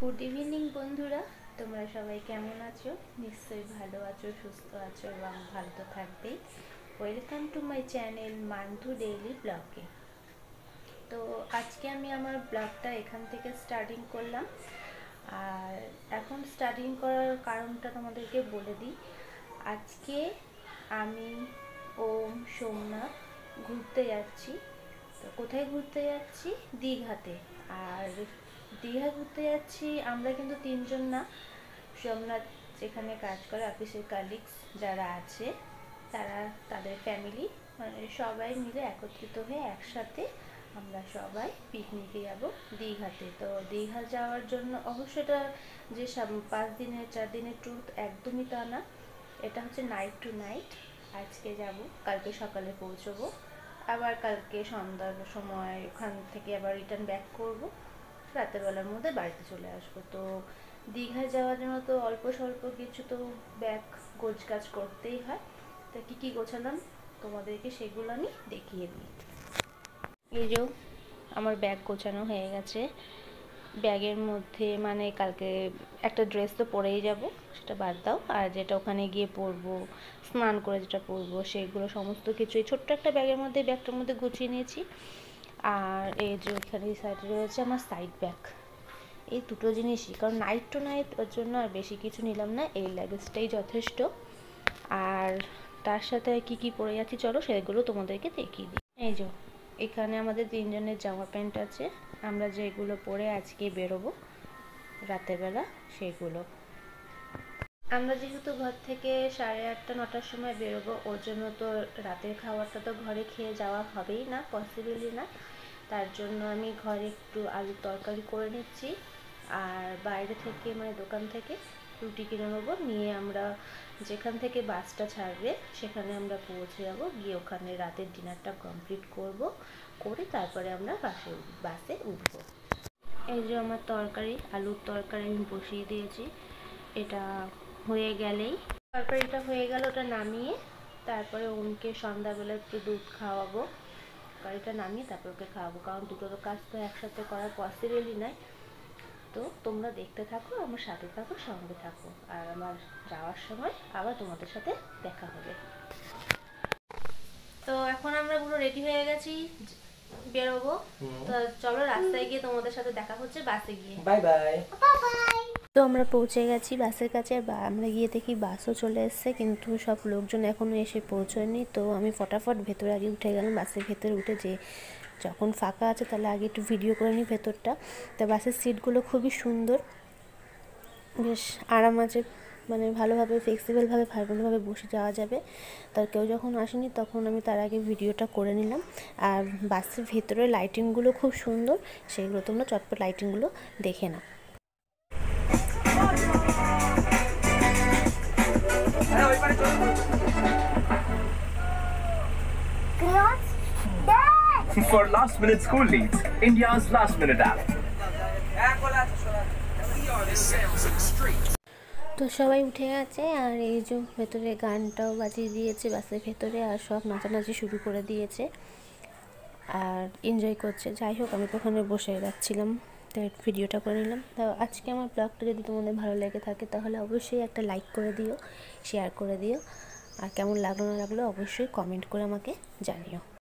Good evening বন্ধুরা, তোমরা সবাই কেমন আছো? নিশ্চয়ই ভালো আছো, সুস্থ আছো এবং ভালো তো থাকবেই। Welcome to my channel Mantoux daily ব্লগে। তো আজকে আমি আমার ব্লগটা এখান থেকে স্টার্টিং করলাম। আর এখন স্টার্টিং করার কারণটা তোমাদেরকে বলে দিই। আজকে আমি ওম সোমনাথ ঘুরতে যাচ্ছি। তো কোথায় ঘুরতে যাচ্ছি? দীঘাতে। আর দীঘা ঘুরতে যাচ্ছি আমরা কিন্তু তিনজন না, সোমনাথ যেখানে কাজ করে অফিসের কালিগস যারা আছে তারা, তাদের ফ্যামিলি, মানে সবাই মিলে একত্রিত হয়ে একসাথে আমরা সবাই পিকনিকে যাব দীঘাতে। তো দীঘা যাওয়ার জন্য অবশ্যই এটা যে 5 দিনের 4 দিনের ট্যুর একদমই তা না, এটা হচ্ছে নাইট টু নাইট। আজকে যাব, কালকে সকালে পৌঁছবো, আবার কালকে সন্ধ্যার সময় ওখান থেকে আবার রিটার্ন ব্যাক করব, রাতের বেলার মধ্যে বাড়িতে চলে আসবো। তো দীঘায় যাওয়ার জন্য তো অল্প স্বল্প কিছু তো ব্যাগ গোছগাছ করতেই হয়। তা কী কী গোছালাম তোমাদেরকে সেগুলো আমি দেখিয়ে দিই। এই যে আমার ব্যাগ গোছানো হয়ে গেছে। ব্যাগের মধ্যে মানে কালকে একটা ড্রেস তো পরেই যাব, সেটা বাদ দাও, আর যেটা ওখানে গিয়ে পরবো, স্নান করে যেটা পরবো, সেগুলো সমস্ত কিছুই ছোট্ট একটা ব্যাগের মধ্যে, ব্যাগটার মধ্যে গুছিয়ে নিয়েছি। আর এই যে এখানে সাইডে রয়েছে আমার সাইড ব্যাগ। এই দুটো জিনিসই, কারণ নাইট টু নাইট ওর জন্য আর বেশি কিছু নিলাম না, এই লাগেজটাই যথেষ্ট। আর তার সাথে কি কি পরে যাচ্ছি চলো সেগুলো তোমাদেরকে দেখিয়ে দিই। এই যে এখানে আমাদের তিনজনের জামা প্যান্ট আছে, আমরা যেগুলো পরে আজকে বেরোবো রাতের বেলা সেগুলো। আমরা যেহেতু ঘর থেকে 8:30 9টার সময় বেরোবো, ওর জন্য তো রাতের খাবারটা তো ঘরে খেয়ে যাওয়া হবেই না, পসিবলই না। তার জন্য আমি ঘরে একটু আলুর তরকারি করে নিচ্ছি, আর বাইরে থেকে মানে দোকান থেকে রুটি কিনে নেবো, নিয়ে আমরা যেখান থেকে বাসটা ছাড়বে সেখানে আমরা পৌঁছে যাবো, গিয়ে ওখানে রাতের ডিনারটা কমপ্লিট করব, করে তারপরে আমরা বাসে উঠবো। এই যে আমার তরকারি, আলুর তরকারি আমি বসিয়ে দিয়েছি। এটা হয়ে গেলেই, তরকারিটা হয়ে গেল, ওটা নামিয়ে তারপরে ওকে সন্ধ্যাবেলা একটু দুধ খাওয়াবো। তরকারিটা নামিয়ে তারপর ওকে খাওয়াবো, কারণ দুটো কাজ তো একসাথে করা পসিবলই নয়। তো তোমরা দেখতে থাকো, আমার সাথে থাকো, সঙ্গে থাকো, আর আমার যাওয়ার সময় আবার তোমাদের সাথে দেখা হবে। তো এখন আমরা পুরো রেডি হয়ে গেছি, বেরোবো। তো চলো রাস্তায় গিয়ে তোমাদের সাথে দেখা হচ্ছে বাসে গিয়ে। Bye bye. তো আমরা পৌঁছে গেছি বাসের কাছে, আর আমরা গিয়ে দেখি বাসও চলে এসেছে, কিন্তু সব লোকজন এখনও এসে পৌঁছয়নি। তো আমি ফটাফট ভেতরে আগে উঠে গেলাম, বাসের ভেতরে উঠে যে যখন ফাঁকা আছে তাহলে আগে একটু ভিডিও করে নিই ভেতরটা। তো বাসের সিটগুলো খুবই সুন্দর, বেশ আরাম আছে, মানে ভালোভাবে ফ্লেক্সিবলভাবে ভালোভাবে বসে যাওয়া যাবে। তার কেউ যখন আসেনি তখন আমি তার আগে ভিডিওটা করে নিলাম। আর বাসের ভেতরে লাইটিংগুলো খুব সুন্দর, সেগুলো তোমরা চটপট লাইটিংগুলো দেখে নাও। For last minute school needs, India's last minute app. তো সবাই উঠে গেছে, আর এই যে ভেতরে গানটাও বাজিয়ে দিয়েছে বাসের ভেতরে, আর সব নাচানাচি শুরু করে দিয়েছে আর এনজয় করছে। যাই হোক, আমি তো ওখানে বসে যাচ্ছিলাম, তো ভিডিওটা করে নিলাম। তো আজকে আমার ব্লগটা যদি তোমাদের ভালো লেগে থাকে তাহলে অবশ্যই একটা লাইক করে দিও, শেয়ার করে দিও, আর কেমন লাগলো না লাগলো অবশ্যই কমেন্ট করে আমাকে জানিও।